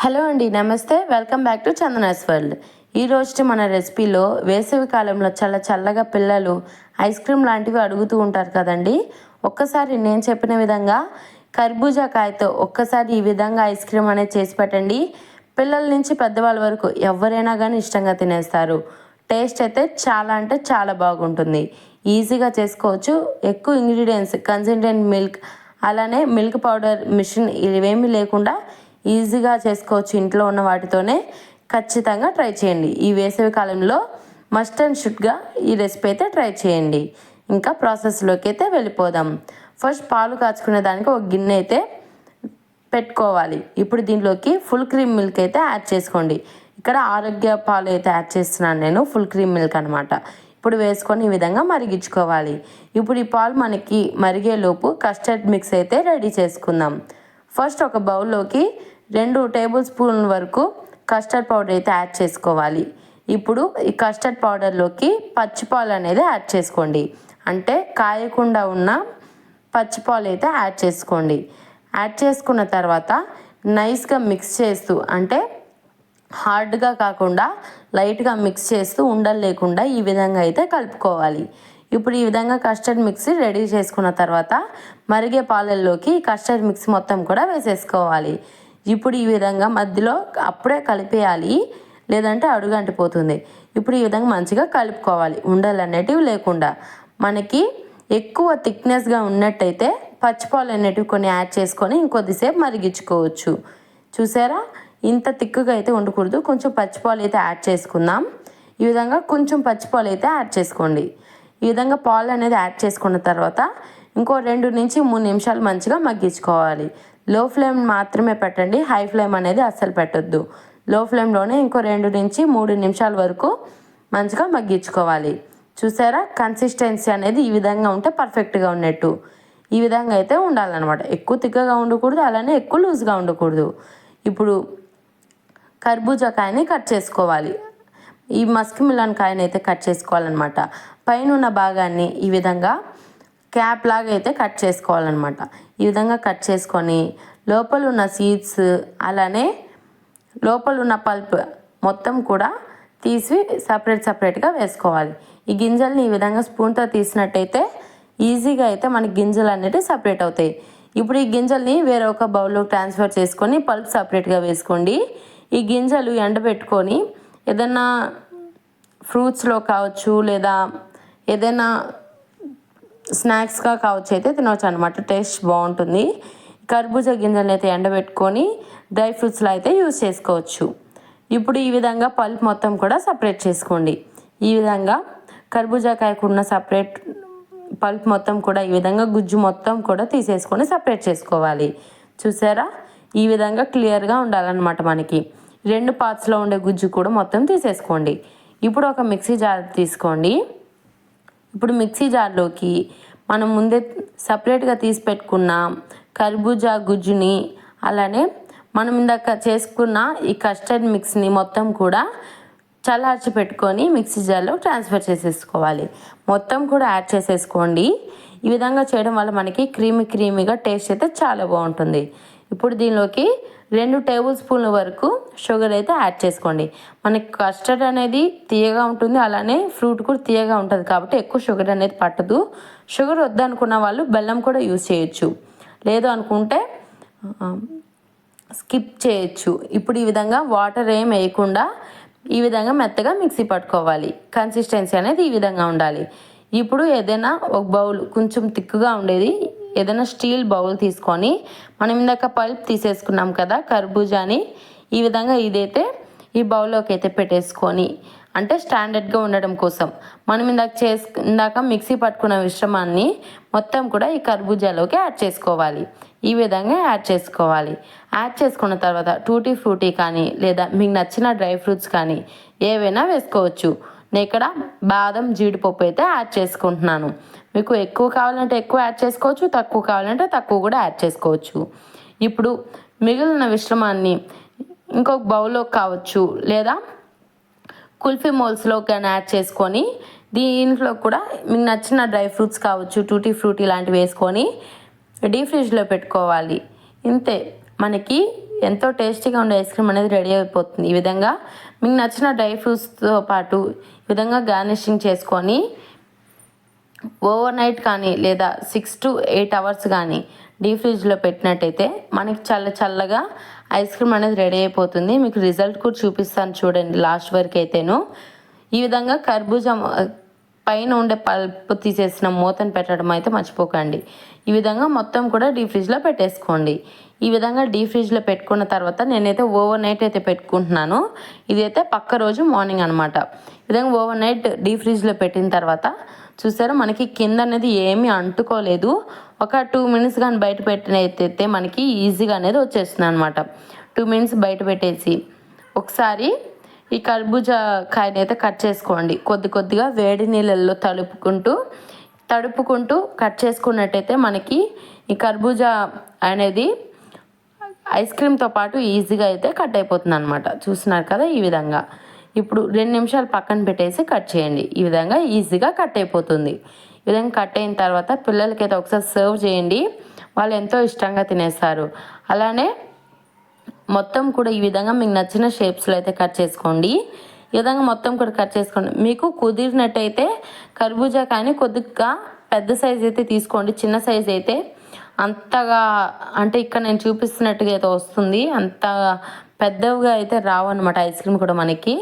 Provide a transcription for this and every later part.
Hello అండి, నమస్తే. Welcome back to Chandana's world. ఈరోజు మన రెసిపీలో వేసవి కాలంలో చాలా చల్లగా పిల్లలు ఐస్ క్రీమ్ లాంటివి అడుగుతూ ఉంటారు కదండి. ఒక్కసారి నేను చెప్పిన విధంగా కర్బూజా కాయతో ఒక్కసారి ఈ విధంగా ఐస్ క్రీమ్ అనేది చేసి పెట్టండి. పిల్లల నుంచి పెద్దవాళ్ళ వరకు ఎవరైనా కానీ ఇష్టంగా తినేస్తారు. టేస్ట్ అయితే చాలా అంటే చాలా బాగుంటుంది. ఈజీగా చేసుకోవచ్చు. ఎక్కువ ఇంగ్రీడియంట్స్ కన్సిస్టెంట్ మిల్క్, అలానే మిల్క్ పౌడర్ మిషన్ ఇవేమీ లేకుండా ఈజీగా చేసుకోవచ్చు. ఇంట్లో ఉన్న వాటితోనే ఖచ్చితంగా ట్రై చేయండి. ఈ వేసవి కాలంలో మస్ట్ అండ్ షుడ్గా ఈ రెసిపీ అయితే ట్రై చేయండి. ఇంకా ప్రాసెస్లోకి అయితే వెళ్ళిపోదాం. ఫస్ట్ పాలు కాచుకునే దానికి ఒక గిన్నె అయితే పెట్టుకోవాలి. ఇప్పుడు దీంట్లోకి ఫుల్ క్రీమ్ మిల్క్ అయితే యాడ్ చేసుకోండి. ఇక్కడ ఆరోగ్య పాలు అయితే యాడ్ చేస్తున్నాను నేను, ఫుల్ క్రీమ్ మిల్క్ అనమాట. ఇప్పుడు వేసుకొని ఈ విధంగా మరిగించుకోవాలి. ఇప్పుడు ఈ పాలు మనకి మరిగేలోపు కస్టర్డ్ మిక్స్ అయితే రెడీ చేసుకుందాం. ఫస్ట్ ఒక బౌల్లోకి 2 టేబుల్ స్పూన్ల వరకు కస్టర్డ్ పౌడర్ అయితే యాడ్ చేసుకోవాలి. ఇప్పుడు ఈ కస్టర్డ్ పౌడర్లోకి పచ్చిపాలు అనేది యాడ్ చేసుకోండి. అంటే కాయకుండా ఉన్న పచ్చిపాలు అయితే యాడ్ చేసుకోండి. యాడ్ చేసుకున్న తర్వాత నైస్గా మిక్స్ చేస్తూ, అంటే హార్డ్గా కాకుండా లైట్గా మిక్స్ చేస్తూ ఉండలు లేకుండా ఈ విధంగా అయితే కలుపుకోవాలి. ఇప్పుడు ఈ విధంగా కస్టర్డ్ మిక్స్ రెడీ చేసుకున్న తర్వాత మరిగే పాలల్లోకి కస్టర్డ్ మిక్స్ మొత్తం కూడా వేసేసుకోవాలి. ఇప్పుడు ఈ విధంగా మధ్యలో అప్పుడే కలిపేయాలి, లేదంటే అడుగంటిపోతుంది. ఇప్పుడు ఈ విధంగా మంచిగా కలుపుకోవాలి, ఉండలు అనేటివి లేకుండా. మనకి ఎక్కువ థిక్నెస్గా ఉన్నట్టయితే పచ్చిపాలు అనేటివి కొన్ని యాడ్ చేసుకొని ఇంకొద్దిసేపు మరిగించుకోవచ్చు. చూసారా, ఇంత తిక్కుగా అయితే ఉండకూడదు. కొంచెం పచ్చిపాలు అయితే యాడ్ చేసుకుందాం. ఈ విధంగా కొంచెం పచ్చిపాలు అయితే యాడ్ చేసుకోండి. ఈ విధంగా పాలు అనేది యాడ్ చేసుకున్న తర్వాత ఇంకో 2 నుంచి 3 నిమిషాలు మంచిగా మగ్గించుకోవాలి. లో ఫ్లేమ్ మాత్రమే పెట్టండి, హై ఫ్లేమ్ అనేది అస్సలు పెట్టొద్దు. లో ఫ్లేమ్లోనే ఇంకో 2 నుంచి 3 నిమిషాల వరకు మంచిగా మగ్గించుకోవాలి. చూసారా, కన్సిస్టెన్సీ అనేది ఈ విధంగా ఉంటే పర్ఫెక్ట్గా ఉన్నట్టు. ఈ విధంగా అయితే ఉండాలన్నమాట. ఎక్కువ తిక్కగా ఉండకూడదు, అలానే ఎక్కువ లూజ్గా ఉండకూడదు. ఇప్పుడు కర్బూజా కాయని కట్ చేసుకోవాలి. ఈ మస్క్ మిలన్ కాయని అయితే కట్ చేసుకోవాలన్నమాట. పైన ఉన్న భాగాన్ని ఈ విధంగా క్యాప్ లాగా అయితే కట్ చేసుకోవాలన్నమాట. ఈ విధంగా కట్ చేసుకొని లోపల ఉన్న సీడ్స్, అలానే లోపల ఉన్న పల్ప్ మొత్తం కూడా తీసి సపరేట్గా వేసుకోవాలి. ఈ గింజల్ని ఈ విధంగా స్పూన్తో తీసినట్టయితే ఈజీగా అయితే మనకి గింజలు అనేవి సపరేట్ అవుతాయి. ఇప్పుడు ఈ గింజల్ని వేరే ఒక బౌల్లో ట్రాన్స్ఫర్ చేసుకొని పల్ప్ సపరేట్గా వేసుకోండి. ఈ గింజలు ఎండబెట్టుకొని ఏదైనా ఫ్రూట్స్లో కావచ్చు, లేదా ఏదైనా స్నాక్స్గా కావచ్చు అయితే తినవచ్చు అనమాట. టేస్ట్ బాగుంటుంది. కర్బూజా గింజలను అయితే ఎండబెట్టుకొని డ్రై ఫ్రూట్స్లో అయితే యూజ్ చేసుకోవచ్చు. ఇప్పుడు ఈ విధంగా పల్ప్ మొత్తం కూడా సపరేట్ చేసుకోండి. ఈ విధంగా కర్బూజాకాయకున్న సపరేట్ పల్ప్ మొత్తం కూడా ఈ విధంగా గుజ్జు మొత్తం కూడా తీసేసుకొని సపరేట్ చేసుకోవాలి. చూసారా, ఈ విధంగా క్లియర్గా ఉండాలన్నమాట. మనకి 2 పార్ట్స్లో ఉండే గుజ్జు కూడా మొత్తం తీసేసుకోండి. ఇప్పుడు ఒక మిక్సీ జార్ తీసుకోండి. ఇప్పుడు మిక్సీ జార్లోకి మనం ముందే సపరేట్గా తీసి పెట్టుకున్న కర్బూజా గుజ్జుని, అలానే మనం ఇందాక చేసుకున్న ఈ కస్టర్డ్ మిక్స్ని మొత్తం కూడా చల్లార్చి పెట్టుకొని మిక్సీ జార్లో ట్రాన్స్ఫర్ చేసేసుకోవాలి. మొత్తం కూడా యాడ్ చేసేసుకోండి. ఈ విధంగా చేయడం వల్ల మనకి క్రీమీగా టేస్ట్ అయితే చాలా బాగుంటుంది. ఇప్పుడు దీనిలోకి 2 టేబుల్ స్పూన్ల వరకు షుగర్ అయితే యాడ్ చేసుకోండి. మనకి కస్టర్డ్ అనేది తీయగా ఉంటుంది, అలానే ఫ్రూట్ కూడా తీయగా ఉంటుంది కాబట్టి ఎక్కువ షుగర్ అనేది పట్టదు. షుగర్ వద్దనుకున్న వాళ్ళు బెల్లం కూడా యూజ్ చేయొచ్చు, లేదు అనుకుంటే స్కిప్ చేయొచ్చు. ఇప్పుడు ఈ విధంగా వాటర్ ఏం వేయకుండా ఈ విధంగా మెత్తగా మిక్సీ పట్టుకోవాలి. కన్సిస్టెన్సీ అనేది ఈ విధంగా ఉండాలి. ఇప్పుడు ఏదైనా ఒక బౌల్ కొంచెం తిక్కుగా ఉండేది, ఏదైనా స్టీల్ బౌల్ తీసుకొని మనం ఇందాక పల్ప్ తీసేసుకున్నాం కదా కర్బూజాని, ఈ విధంగా ఇదైతే ఈ బౌల్లోకి అయితే పెట్టేసుకొని, అంటే స్టాండర్డ్గా ఉండడం కోసం మనం ఇందాక మిక్సీ పట్టుకున్న మిశ్రమాన్ని మొత్తం కూడా ఈ కర్బూజాలోకి యాడ్ చేసుకోవాలి. ఈ విధంగా యాడ్ చేసుకోవాలి. యాడ్ చేసుకున్న తర్వాత టూటీ ఫ్రూటీ కానీ, లేదా మీకు నచ్చిన డ్రై ఫ్రూట్స్ కానీ ఏవైనా వేసుకోవచ్చు. నేను ఇక్కడ బాదం, జీడిపప్పు అయితే యాడ్ చేసుకుంటున్నాను. మీకు ఎక్కువ కావాలంటే ఎక్కువ యాడ్ చేసుకోవచ్చు, తక్కువ కావాలంటే తక్కువ కూడా యాడ్ చేసుకోవచ్చు. ఇప్పుడు మిగిలిన మిశ్రమాన్ని ఇంకొక బౌల్లో కావచ్చు, లేదా కుల్ఫీ మోల్స్లో కానీ యాడ్ చేసుకొని దీంట్లో కూడా మీకు నచ్చిన డ్రై ఫ్రూట్స్ కావచ్చు, టూటీ ఫ్రూటీ లాంటివి వేసుకొని డీప్ ఫ్రిడ్జ్లో పెట్టుకోవాలి. ఇంతే, మనకి ఎంతో టేస్టీగా ఉండే ఐస్ క్రీమ్ అనేది రెడీ అయిపోతుంది. ఈ విధంగా మీకు నచ్చిన డ్రై ఫ్రూట్స్తో పాటు ఈ విధంగా గార్నిషింగ్ చేసుకొని ఓవర్ నైట్ కానీ లేదా 6 to 8 అవర్స్ కానీ డీప్ ఫ్రిడ్జ్లో పెట్టినట్టయితే మనకి చల్లగా ఐస్ క్రీమ్ అనేది రెడీ అయిపోతుంది. మీకు రిజల్ట్ కూడా చూపిస్తాను చూడండి లాస్ట్ వరకు అయితేను. ఈ విధంగా కర్బూజా పైన ఉండే పల్పు తీసేసిన మూతను పెట్టడం అయితే మర్చిపోకండి. ఈ విధంగా మొత్తం కూడా డీప్ ఫ్రిడ్జ్లో పెట్టేసుకోండి. ఈ విధంగా డీప్ ఫ్రిడ్జ్లో పెట్టుకున్న తర్వాత నేనైతే ఓవర్ నైట్ అయితే పెట్టుకుంటున్నాను. ఇదైతే పక్క రోజు మార్నింగ్ అనమాట. ఈ విధంగా ఓవర్ నైట్ డీప్ ఫ్రిడ్జ్లో పెట్టిన తర్వాత చూసారా మనకి కింద అనేది ఏమీ అంటుకోలేదు. ఒక 2 minutes కానీ బయట పెట్టినైతే మనకి ఈజీగా అనేది వచ్చేస్తుంది అనమాట. 2 minutes బయట పెట్టేసి ఒకసారి ఈ కర్బూజా కాయని అయితే కట్ చేసుకోండి. కొద్దిగా వేడి నీళ్ళల్లో తడుపుకుంటూ కట్ చేసుకున్నట్టయితే మనకి ఈ కర్బూజా అనేది ఐస్ క్రీమ్తో పాటు ఈజీగా అయితే కట్ అయిపోతుంది అనమాట. చూస్తున్నారు కదా ఈ విధంగా. ఇప్పుడు 2 నిమిషాలు పక్కన పెట్టేసి కట్ చేయండి. ఈ విధంగా ఈజీగా కట్ అయిపోతుంది. ఈ విధంగా కట్ అయిన తర్వాత పిల్లలకైతే ఒకసారి సర్వ్ చేయండి. వాళ్ళు ఎంతో ఇష్టంగా తినేస్తారు. అలానే మొత్తం కూడా ఈ విధంగా మీకు నచ్చిన షేప్స్లో అయితే కట్ చేసుకోండి. ఈ విధంగా మొత్తం కూడా కట్ చేసుకోండి. మీకు కుదిరినట్టయితే కర్బూజా కానీ కొద్దిగా పెద్ద సైజ్ అయితే తీసుకోండి. చిన్న సైజ్ అయితే అంతగా అంటే ఇక్కడ నేను చూపిస్తున్నట్టుగా అయితే వస్తుంది. అంత పెద్దవిగా అయితే రావు అనమాట ఐస్ క్రీమ్ కూడా మనకి.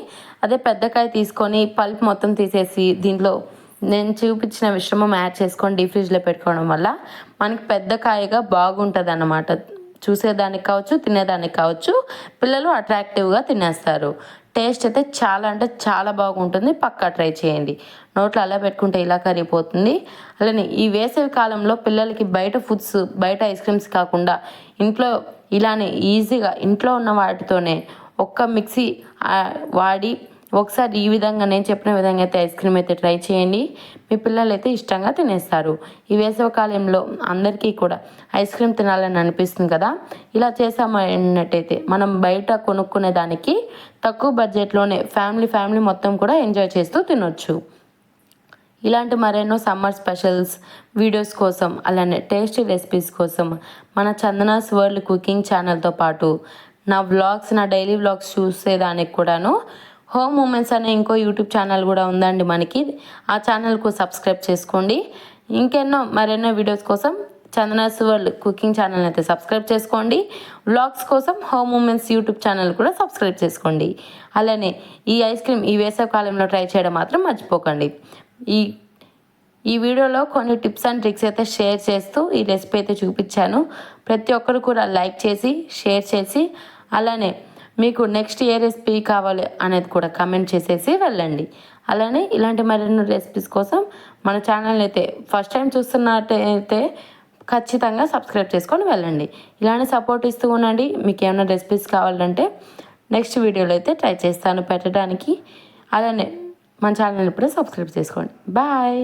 అదే పెద్దకాయ తీసుకొని పల్ప్ మొత్తం తీసేసి దీంట్లో నేను చూపించిన మిశ్రమం యాడ్ చేసుకొని డీప్ ఫ్రిడ్జ్లో పెట్టుకోవడం వల్ల మనకి పెద్ద కాయగా బాగుంటుంది అన్నమాట. చూసేదానికి కావచ్చు, తినేదానికి కావచ్చు, పిల్లలు అట్రాక్టివ్గా తినేస్తారు. టేస్ట్ అయితే చాలా అంటే చాలా బాగుంటుంది. పక్కా ట్రై చేయండి. నోట్లో అలా పెట్టుకుంటే ఇలా కరిగిపోతుంది. అలానే ఈ వేసవి కాలంలో పిల్లలకి బయట ఫుడ్స్, బయట ఐస్ క్రీమ్స్ కాకుండా ఇంట్లో ఇలానే ఈజీగా ఇంట్లో ఉన్న వాటితోనే ఒక్క మిక్సీ వాడి ఒకసారి ఈ విధంగా నేను చెప్పిన విధంగా అయితే ఐస్ క్రీమ్ అయితే ట్రై చేయండి. మీ పిల్లలు అయితే ఇష్టంగా తినేస్తారు. ఈ వేసవికాలంలో అందరికీ కూడా ఐస్ క్రీమ్ తినాలని అనిపిస్తుంది కదా. ఇలా చేసామన్నట్టయితే మనం బయట కొనుక్కునే దానికి తక్కువ బడ్జెట్లోనే ఫ్యామిలీ మొత్తం కూడా ఎంజాయ్ చేస్తూ తినొచ్చు. ఇలాంటి మరెన్నో సమ్మర్ స్పెషల్స్ వీడియోస్ కోసం అలానే టేస్టీ రెసిపీస్ కోసం మన చందనాస్ వరల్డ్ కుకింగ్ ఛానల్తో పాటు నా వ్లాగ్స్, నా డైలీ వ్లాగ్స్ చూసేదానికి కూడాను హోమ్ మూమెంట్స్ అనే ఇంకో యూట్యూబ్ ఛానల్ కూడా ఉందండి మనకి. ఆ ఛానల్కు సబ్స్క్రైబ్ చేసుకోండి. మరెన్నో వీడియోస్ కోసం చందనాస్ వరల్డ్ కుకింగ్ ఛానల్ అయితే సబ్స్క్రైబ్ చేసుకోండి. వ్లాగ్స్ కోసం హోమ్ మూమెంట్స్ యూట్యూబ్ ఛానల్ కూడా సబ్స్క్రైబ్ చేసుకోండి. అలానే ఈ ఐస్ క్రీమ్ ఈ వేసవి కాలంలో ట్రై చేయడం మాత్రం మర్చిపోకండి. ఈ వీడియోలో కొన్ని టిప్స్ అండ్ ట్రిక్స్ అయితే షేర్ చేస్తూ ఈ రెసిపీ అయితే చూపించాను. ప్రతి ఒక్కరు కూడా లైక్ చేసి షేర్ చేసి అలానే మీకు నెక్స్ట్ ఏ రెసిపీ కావాలి అనేది కూడా కమెంట్ చేసేసి వెళ్ళండి. అలానే ఇలాంటి మరిన్ని రెసిపీస్ కోసం మన ఛానల్ అయితే ఫస్ట్ టైం చూస్తున్నట్టయితే ఖచ్చితంగా సబ్స్క్రైబ్ చేసుకొని వెళ్ళండి. ఇలానే సపోర్ట్ ఇస్తూ ఉండండి. మీకు ఏమైనా రెసిపీస్ కావాలంటే నెక్స్ట్ వీడియోలో అయితే ట్రై చేస్తాను పెట్టడానికి. అలానే మన ఛానల్ ఇప్పుడే సబ్స్క్రైబ్ చేసుకోండి. బాయ్.